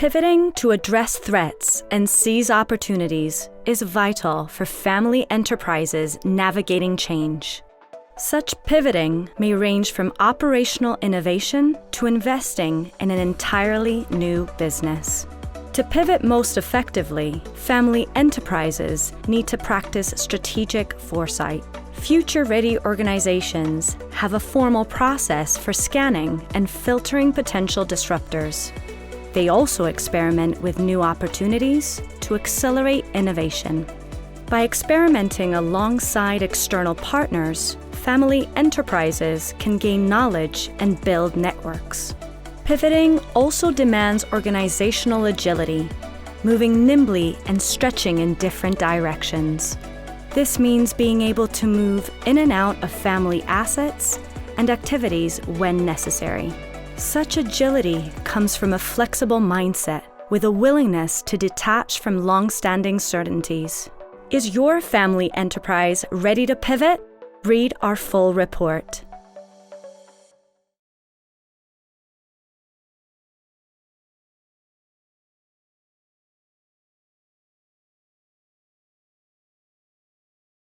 Pivoting to address threats and seize opportunities is vital for family enterprises navigating change. Such pivoting may range from operational innovation to investing in an entirely new business. To pivot most effectively, family enterprises need to practice strategic foresight. Future-ready organizations have a formal process for scanning and filtering potential disruptors. They also experiment with new opportunities to accelerate innovation. By experimenting alongside external partners, family enterprises can gain knowledge and build networks. Pivoting also demands organizational agility, moving nimbly and stretching in different directions. This means being able to move in and out of family assets and activities when necessary. Such agility comes from a flexible mindset with a willingness to detach from long-standing certainties. Is your family enterprise ready to pivot? Read our full report.